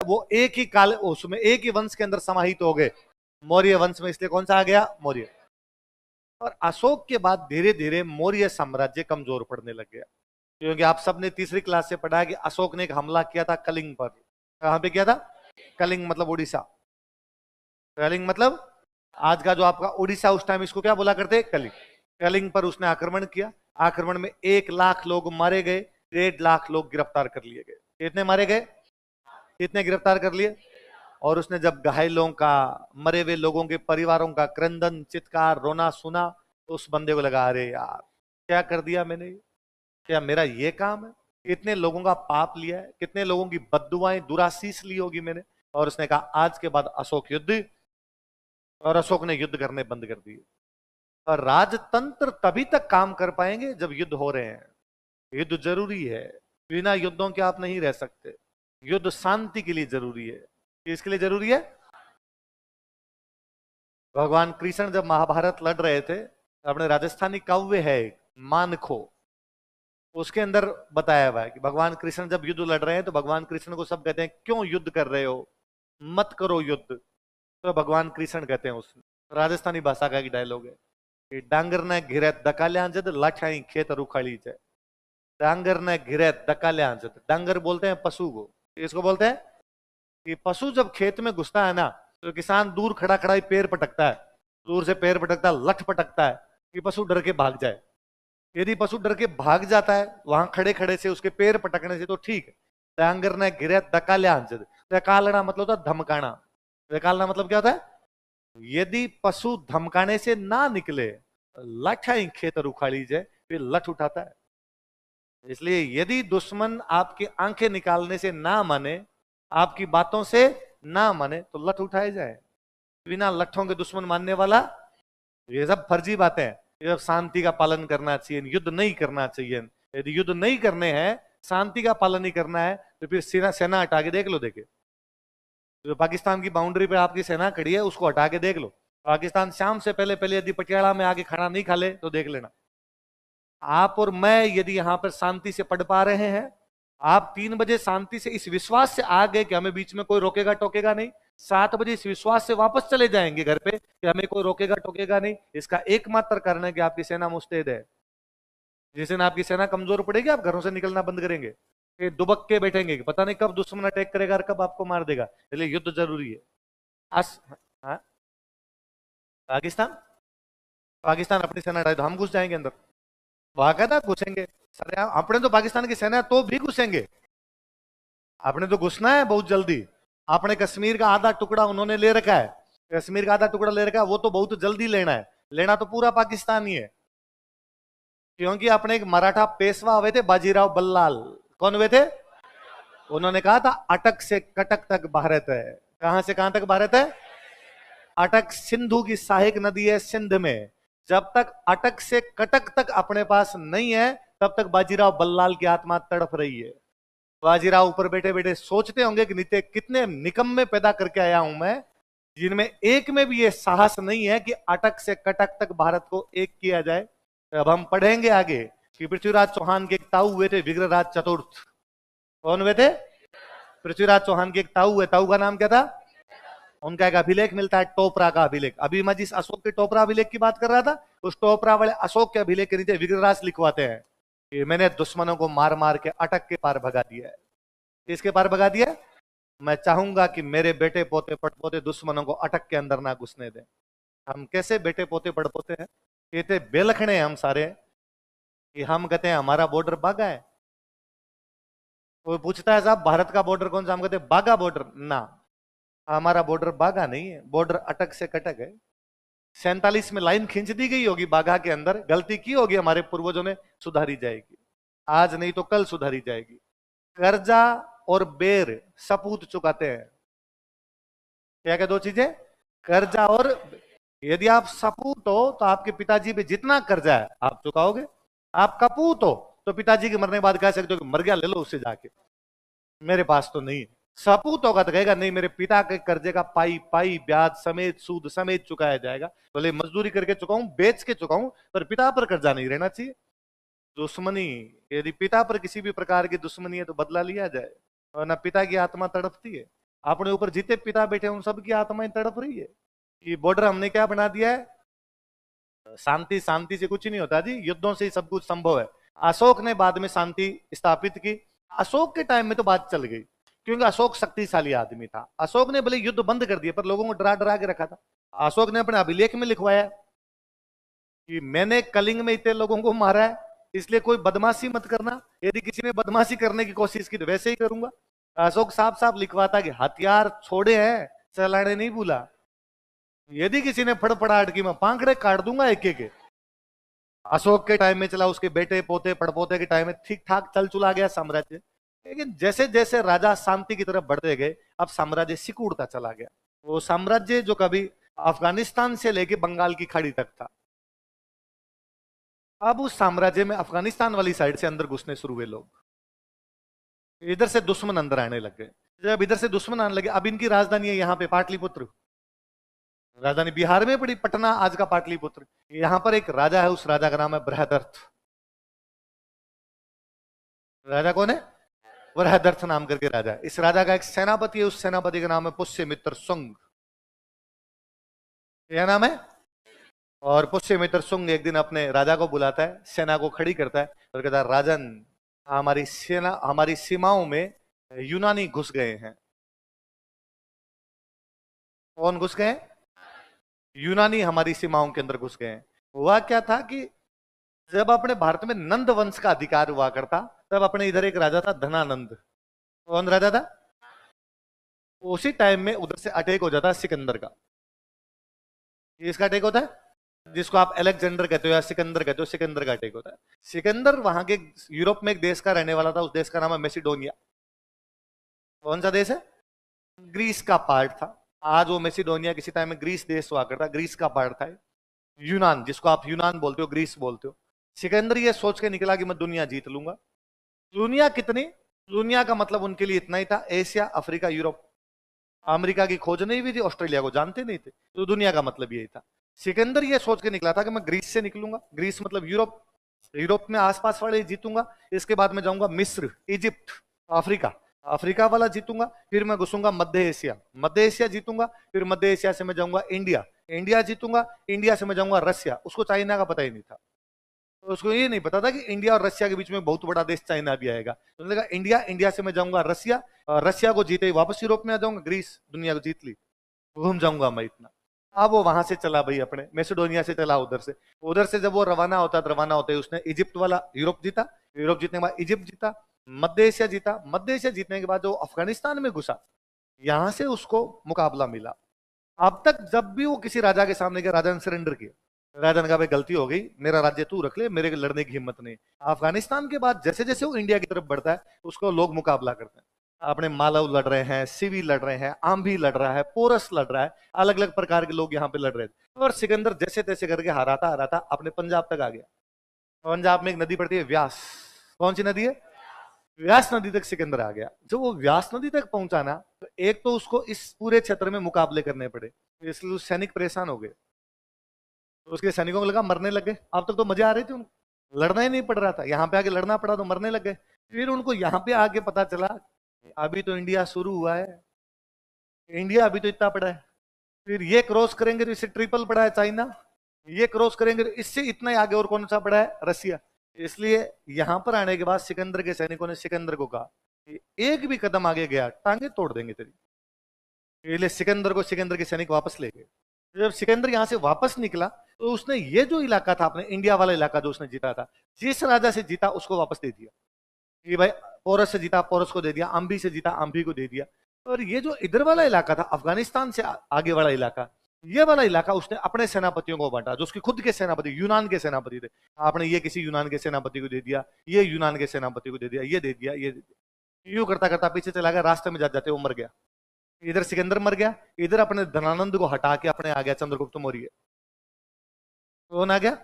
वो एक ही काल, उसमें एक ही वंश के अंदर समाहित हो गए, मौर्य वंश में, इसलिए कौन सा आ गया, मौर्य। और अशोक के बाद धीरे धीरे मौर्य साम्राज्य कमजोर पड़ने लग गया, क्योंकि आप सबने तीसरी क्लास से पढ़ा है कि अशोक ने एक हमला किया था कलिंग पर। कहां पे किया था? कलिंग मतलब उड़ीसा। कलिंग मतलब आज का जो आपका उड़ीसा, उस टाइम इसको क्या बोला करते, कलिंग। कलिंग पर उसने आक्रमण किया। आक्रमण में 1 लाख लोग मारे गए, 1.5 लाख लोग गिरफ्तार कर लिए गए। कितने मारे गए, कितने गिरफ्तार कर लिए? और उसने जब घायलों का, मरे हुए लोगों के परिवारों का क्रंदन, चित्कार, रोना सुना, तो उस बंदे को लगा, अरे यार क्या कर दिया मैंने, क्या मेरा ये काम है? कितने लोगों का पाप लिया है, कितने लोगों की बद्दुआएं, दुराशीष ली होगी मैंने। और उसने कहा आज के बाद अशोक युद्ध। और अशोक ने युद्ध करने बंद कर दिए। और राजतंत्र तभी तक काम कर पाएंगे जब युद्ध हो रहे हैं। युद्ध जरूरी है, बिना युद्धों के आप नहीं रह सकते। युद्ध शांति के लिए जरूरी है। किसके लिए जरूरी है? भगवान कृष्ण जब महाभारत लड़ रहे थे, अपने राजस्थानी काव्य है मानखो, उसके अंदर बताया हुआ है कि भगवान कृष्ण जब युद्ध लड़ रहे हैं तो भगवान कृष्ण को सब कहते हैं क्यों युद्ध कर रहे हो, मत करो युद्ध। तो भगवान कृष्ण कहते हैं, उसमें राजस्थानी भाषा का डायलॉग है कि डांगर ने घिरे दकाल्या जद लाठाई खेत रुखाली जाए। डांगर ने घिरे दकाल्या जद, डांगर बोलते हैं पशु को। इसको बोलते हैं कि पशु जब खेत में घुसता है ना, तो किसान दूर खड़ा खड़ा ही पैर पटकता है, दूर से पैर पटकता है, लठ पटकता है कि पशु डर के भाग जाए। यदि पशु डर के भाग जाता है वहां खड़े खड़े से उसके पैर पटकने से, तो ठीक है। डांगर ने घिरे दकाल्या जद, दकालना मतलब होता धमकाना। दकालना मतलब क्या होता है? यदि पशु धमकाने से ना निकले, लठ ही खेत उखाड़ी जाए, फिर लठ उठाता है। इसलिए यदि दुश्मन आपकी आंखें निकालने से ना माने, आपकी बातों से ना माने, तो लठ उठाए जाए। बिना लठों के दुश्मन मानने वाला, ये सब फर्जी बातें हैं। ये सब शांति का पालन करना चाहिए, युद्ध नहीं करना चाहिए। यदि युद्ध नहीं करने हैं, शांति का पालन नहीं करना है, तो फिर सेना सेना हटा के देख लो। देखे जो पाकिस्तान की बाउंड्री पे आपकी सेना खड़ी है, उसको हटा के देख लो। पाकिस्तान शाम से पहले पहले यदि पटियाला में आके खाना नहीं खा ले तो देख लेना। आप और मैं यदि यहां पर शांति से पढ़ पा रहे हैं, आप 3 बजे शांति से इस विश्वास से आ गए कि हमें बीच में कोई रोकेगा टोकेगा नहीं, 7 बजे इस विश्वास से वापस चले जाएंगे घर पे कि हमें कोई रोकेगा टोकेगा नहीं। इसका एकमात्र कारण है कि आपकी सेना मुस्तैद है। जिस दिन आपकी सेना कमजोर पड़ेगी, आप घरों से निकलना बंद करेंगे, फिर दुबक के बैठेंगे कि पता नहीं कब दुश्मन अटैक करेगा और कब आपको मार देगा। इसलिए युद्ध जरूरी है। हाँ, पाकिस्तान पाकिस्तान अपनी सेना हटाए तो हम घुस जाएंगे अंदर, बाकायदा घुसेंगे। सर अपने तो पाकिस्तान की सेना तो भी घुसेंगे, आपने तो घुसना है बहुत जल्दी। आपने कश्मीर का आधा टुकड़ा उन्होंने ले रखा है, कश्मीर का आधा टुकड़ा ले रखा है, वो तो बहुत जल्दी लेना है। लेना तो पूरा पाकिस्तान ही है, क्योंकि अपने एक मराठा पेशवा हुए थे बाजीराव बल्लाल। कौन हुए थे? उन्होंने कहा था अटक से कटक तक भारत है। कहां से कहां तक भारत है? अटक सिंधु की सहायक नदी है सिंध में। जब तक अटक से कटक तक अपने पास नहीं है, तब तक बाजीराव बल्लाल की आत्मा तड़प रही है। बाजीराव ऊपर बैठे बैठे सोचते होंगे कि नित्य कितने निकम्मे पैदा करके आया हूं मैं, जिनमें एक में भी ये साहस नहीं है कि अटक से कटक तक भारत को एक किया जाए। तो अब हम पढ़ेंगे आगे कि पृथ्वीराज चौहान के एक ताऊ हुए थे विग्रहराज चतुर्थ। कौन हुए थे? पृथ्वीराज चौहान के एक ताऊ हुए, ताऊ का नाम क्या था? उनका एक अभिलेख मिलता है, टोपरा का अभिलेख। अभी मैं जिस अशोक के टोपरा अभिलेख की बात कर रहा था, उस टोपरा वाले अशोक के अभिलेख के नीचे विग्रहराज लिखवाते हैं कि मैंने दुश्मनों को मार मार के अटक के पार भगा दिया है। किसके पार भगा दिया? मैं चाहूंगा कि मेरे बेटे पोते पड़पोते दुश्मनों को अटक के अंदर ना घुसने दें। हम कैसे बेटे पोते पड़पोते हैं? कहते बेलखने हम सारे, कि हम कहते हैं हमारा बॉर्डर बागा है। कोई पूछता है साहब भारत का बॉर्डर कौन सा, हम कहते हैं बागा बॉर्डर ना। हमारा बॉर्डर बागा नहीं है, बॉर्डर अटक से कटक है। 47 में लाइन खींच दी गई होगी बाघा के अंदर, गलती की होगी हमारे पूर्वजों ने, सुधारी जाएगी। आज नहीं तो कल सुधारी जाएगी। कर्जा और बेर सपूत चुकाते हैं। क्या क्या दो चीजें? कर्जा और, यदि आप सपूत हो तो आपके पिताजी पे जितना कर्जा है आप चुकाओगे। आप कपूत हो तो पिताजी के मरने के बाद कह सकते हो कि मर गया ले लो उससे जाके, मेरे पास तो नहीं है। सपूत होगा तो कहेगा नहीं मेरे पिता के कर्जे का पाई पाई ब्याज समेत सूद समेत चुकाया जाएगा, भले मजदूरी करके चुकाऊं, बेच के चुकाऊं, पर पिता पर कर्जा नहीं रहना चाहिए। दुश्मनी, यदि पिता पर किसी भी प्रकार की दुश्मनी है तो बदला लिया जाए, और ना पिता की आत्मा तड़पती है। अपने ऊपर जितने पिता बैठे उन सबकी आत्माएं तड़प रही है कि बॉर्डर हमने क्या बना दिया है। शांति शांति से कुछ नहीं होता जी, युद्धों से ही सब कुछ संभव है। अशोक ने बाद में शांति स्थापित की। अशोक के टाइम में तो बात चल गई, क्योंकि अशोक शक्तिशाली आदमी था। अशोक ने भले युद्ध बंद कर दिया पर लोगों को डरा डरा के रखा था। अशोक ने अपने अभिलेख में लिखवाया कि मैंने कलिंग में इतने लोगों को मारा है, इसलिए कोई बदमाशी मत करना, यदि किसी ने बदमाशी करने की कोशिश की तो वैसे ही करूंगा। अशोक साफ साफ लिखवाता कि हथियार छोड़े हैं, चलाने नहीं भूला। यदि किसी ने फड़फड़ाहट की मैं पांखड़े काट दूंगा एक एक। अशोक के टाइम में चला, उसके बेटे पोते पड़पोते के टाइम में ठीक ठाक चल चुला गया साम्राज्य। लेकिन जैसे जैसे राजा शांति की तरफ बढ़ते गए, अब साम्राज्य सिकुड़ता चला गया। वो साम्राज्य जो कभी अफगानिस्तान से लेके बंगाल की खाड़ी तक था, अब उस साम्राज्य में अफगानिस्तान वाली साइड से अंदर घुसने शुरू हुए लोग। इधर से दुश्मन अंदर आने लग गए। जब इधर से दुश्मन आने लगे, अब इनकी राजधानी है यहाँ पे पाटलिपुत्र। राजधानी बिहार में पड़ी पटना, आज का पाटलिपुत्र। यहां पर एक राजा है, उस राजा का नाम है बृहदर्थ। राजा कौन है? बृहदर्थ नाम करके राजा है। इस राजा का एक सेनापति है, उस सेनापति का नाम है पुष्यमित्र शुंग। क्या नाम है? और पुष्यमित्र शुंग एक दिन अपने राजा को बुलाता है, सेना को खड़ी करता है और कहता है, राजन हमारी सेना हमारी सीमाओं में यूनानी घुस गए हैं। कौन घुस गए? यूनानी हमारी सीमाओं के अंदर घुस गए हैं। हुआ क्या था कि जब अपने भारत में नंद वंश का अधिकार हुआ करता, तब अपने इधर एक राजा था धनानंद। कौन राजा था? उसी टाइम में उधर से अटैक हो जाता है सिकंदर का। इसका अटैक होता है, जिसको आप अलेक्जेंडर कहते हो या सिकंदर कहते हो, सिकंदर का अटैक होता है। सिकंदर वहां के यूरोप में एक देश का रहने वाला था, उस देश का नाम है मैसिडोनिया। कौन सा देश है? ग्रीस का पार्ट था। आज वो मैसिडोनिया किसी टाइम में ग्रीस देश हुआ करता, ग्रीस का पार्ट था। यूनान, जिसको आप यूनान बोलते हो, ग्रीस बोलते हो। सिकंदर ये सोच के निकला कि मैं दुनिया जीत लूंगा। दुनिया कितनी? दुनिया का मतलब उनके लिए इतना ही था, एशिया, अफ्रीका, यूरोप। अमेरिका की खोज नहीं हुई थी, ऑस्ट्रेलिया को जानते नहीं थे, तो दुनिया का मतलब यही था। सिकंदर ये सोच के निकला था कि मैं ग्रीस से निकलूंगा, ग्रीस मतलब यूरोप, यूरोप में आसपास वाले जीतूंगा, इसके बाद मैं जाऊंगा मिस्र, इजिप्ट, अफ्रीका, अफ्रीका वाला जीतूंगा, फिर मैं घुसूंगा मध्य एशिया, मध्य एशिया जीतूंगा, फिर मध्य एशिया से मैं जाऊंगा इंडिया, इंडिया जीतूंगा, इंडिया से मैं जाऊंगा रशिया। उसको चाइना का पता ही नहीं था, तो उसको ये नहीं पता था कि इंडिया और रशिया के बीच में बहुत बड़ा देश चाइना भी आएगा। तो उन्होंने कहा इंडिया, इंडिया से मैं जाऊंगा रशिया, और रशिया को जीते ही वापस यूरोप में आ जाऊंगा, ग्रीस दुनिया को जीत ली, घूम जाऊंगा मैं इतना। अब वो वहां से चला भाई, अपने मैसेडोनिया से चला उधर से जब वो रवाना होते ही उसने इजिप्ट वाला यूरोप जीता, यूरोप जीतने के बाद इजिप्ट जीता, मध्य एशिया जीता, मध्य एशिया जीतने के बाद जो अफगानिस्तान में घुसा, यहां से उसको मुकाबला मिला। अब तक जब भी वो किसी राजा के सामने गया, राजा ने सरेंडर किया। राजा ने कहा भाई गलती हो गई, मेरा राज्य तू रख ले, मेरे लड़ने की हिम्मत नहीं। अफगानिस्तान के बाद जैसे जैसे वो इंडिया की तरफ बढ़ता है, उसको लोग मुकाबला करते हैं। अपने मालव लड़ रहे हैं, सिवी लड़ रहे हैं, आम्भी लड़ रहा है, पोरस लड़ रहा है, अलग अलग प्रकार के लोग यहाँ पे लड़ रहे थे। और सिकंदर जैसे तैसे करके हराता हराता अपने पंजाब तक आ गया। पंजाब में एक नदी पड़ती है व्यास। कौन सी नदी है? व्यास नदी तक सिकंदर आ गया। जब वो व्यास नदी तक पहुंचा ना, तो एक तो उसको इस पूरे क्षेत्र में मुकाबले करने पड़े, इसलिए सैनिक परेशान हो गए। तो उसके सैनिकों को लगा मरने लग गए। अब तक तो मजे आ रहे थे उनको, लड़ना ही नहीं पड़ रहा था, यहाँ पे आके लड़ना पड़ा तो मरने लग गए। फिर उनको यहाँ पे आके पता चला अभी तो इंडिया शुरू हुआ है, इंडिया अभी तो इतना पड़ा है, फिर ये क्रॉस करेंगे तो इससे ट्रिपल पड़ा है चाइना, ये क्रॉस करेंगे तो इससे इतना ही आगे और कौन सा पड़ा है? रशिया। इसलिए यहां पर आने के बाद सिकंदर के सैनिकों ने सिकंदर को कहा कि एक भी कदम आगे गया टांगे तोड़ देंगे तेरी। इसलिए सिकंदर के सैनिक वापस ले गए। जब सिकंदर यहां से वापस निकला, तो उसने ये जो इलाका था, अपने इंडिया वाला इलाका जो उसने जीता था, जिस राजा से जीता उसको वापस दे दिया कि भाई पोरस से जीता, पोरस को दे दिया, आम्भी से जीता, आम्भी को दे दिया। और ये जो इधर वाला इलाका था, अफगानिस्तान से आगे वाला इलाका, ये वाला इलाका उसने अपने सेनापतियों को बांटा, जो उसके खुद के सेनापति, यूनान के सेनापति थे। आपने ये किसी यूनान के सेनापति को दे दिया, ये यूनान के सेनापति को दे दिया, ये दे दिया, ये दे दिया। यूं करता करता पीछे चला गया, रास्ते में जाते वो मर गया। इधर सिकंदर मर गया, इधर अपने धनानंद को हटा के अपने आ गया चंद्रगुप्त मौर्य। कौन आ गया?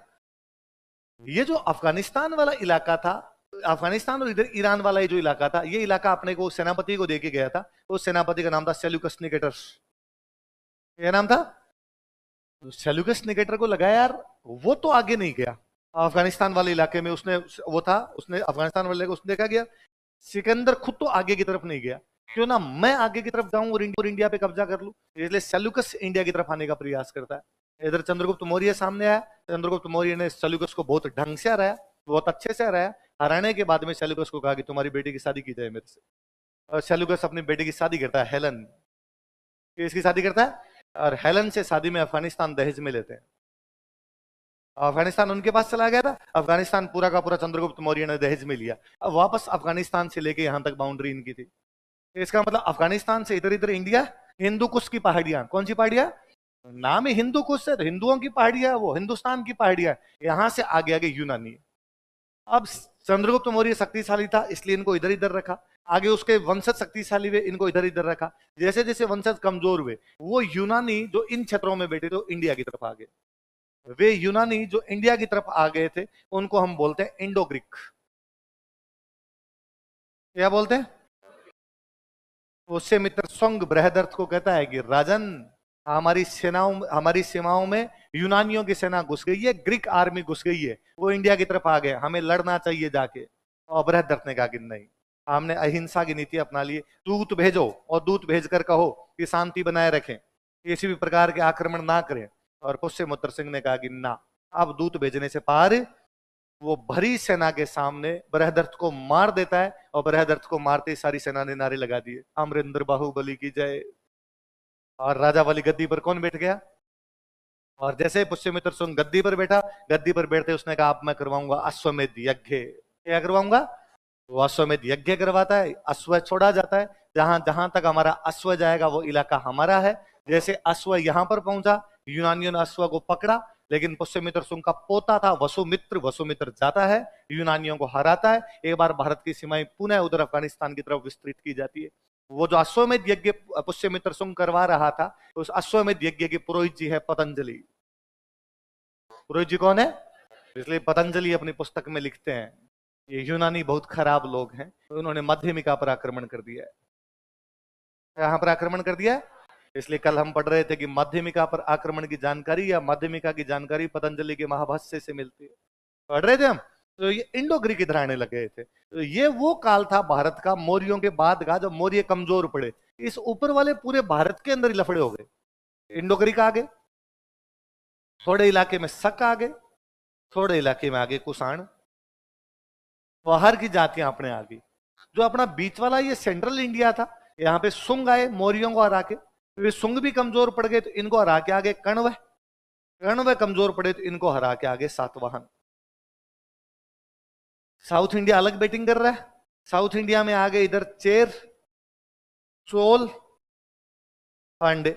ये जो अफगानिस्तान वाला इलाका था, अफगानिस्तान और इधर ईरान वाला ये जो इलाका था, ये इलाका अपने को सेनापति को देके गया था। उस सेनापति का नाम था सेल्यूकस निकेटर्स। क्या नाम था? सेल्यूकस निकेटर को लगा यार वो तो आगे नहीं गया अफगानिस्तान वाले इलाके में, उसने वो था, उसने अफगानिस्तान वाले को उसने देखा गया, सिकंदर खुद तो आगे की तरफ नहीं गया, क्यों ना मैं आगे की तरफ जाऊं और इंडिया पे कब्जा कर लूं। इसलिए सेल्यूकस इंडिया की तरफ आने का प्रयास करता है। इधर चंद्रगुप्त मौर्य सामने आया। चंद्रगुप्त मौर्य ने सेल्यूकस को बहुत ढंग से हराया, बहुत अच्छे से हराया। हराने के बाद में सेल्यूकस को कहा कि तुम्हारी बेटी की शादी की जाए मेरे से। और सेल्यूकस अपनी बेटी की शादी करता है हेलन, इसकी शादी करता है, और हेलन से शादी में अफगानिस्तान दहेज में लेते हैं। अफगानिस्तान उनके पास चला गया था, अफगानिस्तान पूरा का पूरा चंद्रगुप्त मौर्य ने दहेज में लिया। अब वापस अफगानिस्तान से लेके यहां तक बाउंड्री इनकी थी। इसका मतलब अफगानिस्तान से इधर इधर इंडिया, हिंदू कुश की पहाड़ियां, कौन सी पहाड़ियां, नाम ही हिंदू कुश है तो हिंदुओं की पहाड़ियां, वो हिंदुस्तान की पहाड़ियां, यहां से आगे आगे यूनानी। अब चंद्रगुप्त मौर्य शक्तिशाली था इसलिए इनको इधर इधर रखा, आगे उसके वंशज शक्तिशाली हुए, इनको इधर इधर रखा। जैसे जैसे वंशज कमजोर हुए, वो यूनानी जो इन क्षेत्रों में बैठे थे इंडिया की तरफ आ गए। वे यूनानी जो इंडिया की तरफ आ गए थे उनको हम बोलते हैं इंडो ग्रीक। क्या बोलते हैं? उससे मित्र सुंग बृहदर्थ को कहता है कि राजन, हमारी सीमाओं में यूनानियों की सेना घुस गई है, ग्रीक आर्मी घुस गई है, वो इंडिया की तरफ आ गए, हमें लड़ना चाहिए जाके। और बृहदर्थ ने कहा कि नहीं, हमने अहिंसा की नीति अपना ली, दूत भेजो और दूत भेजकर कहो कि शांति बनाए रखें, किसी भी प्रकार के आक्रमण ना करें। और पुष्यमित्र सिंह ने कहा कि ना, अब दूत भेजने से पार। वो भरी सेना के सामने बृहदर्थ को मार देता है, और बृहदर्थ को मारते ही सारी सेना ने नारे लगा दिए, अमरिंदर बाहुबली की जय। और राजा वाली गद्दी पर कौन बैठ गया? और जैसे पुष्यमित्र सिंह गद्दी पर बैठा, गद्दी पर बैठते उसने कहा अब मैं करवाऊंगा अश्वमेध यज्ञ। क्या करवाऊंगा? वो अश्वमेध यज्ञ करवाता है, अश्व छोड़ा जाता है, जहां जहां तक हमारा अश्व जाएगा वो इलाका हमारा है। जैसे अश्व यहां पर पहुंचा, यूनानियों ने अश्व को पकड़ा, लेकिन पुष्यमित्र सिंह का पोता था वसुमित्र, वसुमित्र जाता है, यूनानियों को हराता है। एक बार भारत की सीमाएं पुनः उधर अफगानिस्तान की तरफ विस्तृत की जाती है। वो जो अश्वमेध यज्ञ पुष्यमित्र सिंह करवा रहा था, उस अश्वमेध यज्ञ के पुरोहित जी है पतंजलि। पुरोहित जी कौन है? इसलिए पतंजलि अपनी पुस्तक में लिखते हैं ये यूनानी बहुत खराब लोग हैं, तो उन्होंने मध्यमिका पर आक्रमण कर दिया है। यहां पर आक्रमण कर दिया है। इसलिए कल हम पढ़ रहे थे कि मध्यमिका पर आक्रमण की जानकारी या मध्यमिका की जानकारी पतंजलि के महाभाष्य से मिलती है, पढ़ रहे थे हम। तो ये इंडो ग्रीक इधर आने लगे थे। तो ये वो काल था भारत का मौर्यों के बाद का, जब मौर्य कमजोर पड़े। इस ऊपर वाले पूरे भारत के अंदर ही लफड़े हो गए। इंडो ग्रीक आ गए, थोड़े इलाके में शक आ गए, थोड़े इलाके में आगे कुषाण, बाहर की जातियां अपने आ गई। जो अपना बीच वाला ये सेंट्रल इंडिया था, यहाँ पे सुंग आए मौर्यों को हरा के, वे सुंग भी कमजोर पड़ गए तो इनको हरा के आगे कण्व, कण्व कमजोर पड़े तो इनको हरा के आगे सातवाहन। साउथ इंडिया अलग बैटिंग कर रहा है। साउथ इंडिया में आ गए इधर चेर, चोल, पांडे।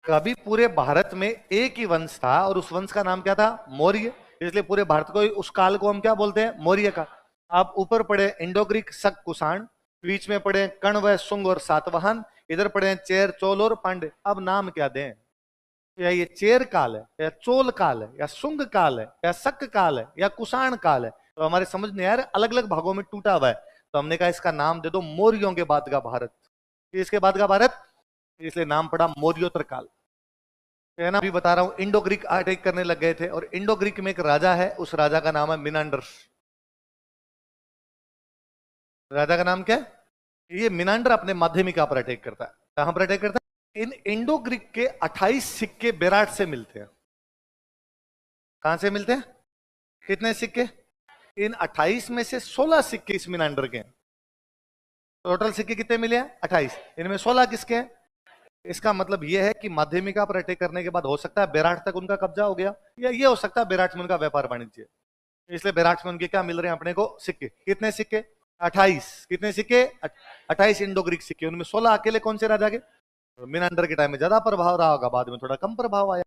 कभी पूरे भारत में एक ही वंश था और उस वंश का नाम क्या था? मौर्य। इसलिए पूरे भारत को, उस काल को हम क्या बोलते हैं? मौर्य का। आप ऊपर पढ़े इंडो ग्रीक, शक, कुषाण, बीच में पढ़े कण्व, सुंग और सातवाहन, इधर पढ़े चेर, चोल और पांडे। अब नाम क्या दें? या ये चेर काल है, या चोल काल है, या सुंग काल है, या शक काल है, या कुषाण काल है? तो हमारे समझ नहीं आ रहा, अलग अलग भागों में टूटा हुआ है। तो हमने कहा इसका नाम दे दो मौर्यों के बाद का भारत। इसके बाद का भारत, इसलिए नाम पड़ा मौर्योत्तर काल। कहना भी बता रहा हूं, इंडो ग्रीक अटैक करने लग गए थे, और इंडो ग्रीक में एक राजा है, उस राजा का नाम है मिनांडर। राजा का नाम क्या है? ये मिनांडर अपने माध्यमिका पर अटैक करता है। कहां पर अटैक करता है? इन इंडो ग्रीक के 28 सिक्के बेराट से मिलते हैं। कहां से मिलते हैं? कितने सिक्के? इन 28 में से 16 सिक्के इस मिनांडर के हैं। टोटल सिक्के कितने मिले हैं? 28। इनमें 16 किसके हैं? इसका मतलब यह है कि माध्यमिका पर अटैक करने के बाद हो सकता है बेराट तक उनका कब्जा हो गया, या ये हो सकता है बेराट में उनका व्यापार वाणिज्य। इसलिए बेराट में उनके क्या मिल रहे हैं अपने को? सिक्के। कितने सिक्के? 28। कितने सिक्के? 28 इंडो ग्रीक सिक्के। उनमें 16 अकेले कौन से राजा के? मिनांडर के टाइम में ज्यादा प्रभाव रहा होगा, बाद में थोड़ा कम प्रभाव आया।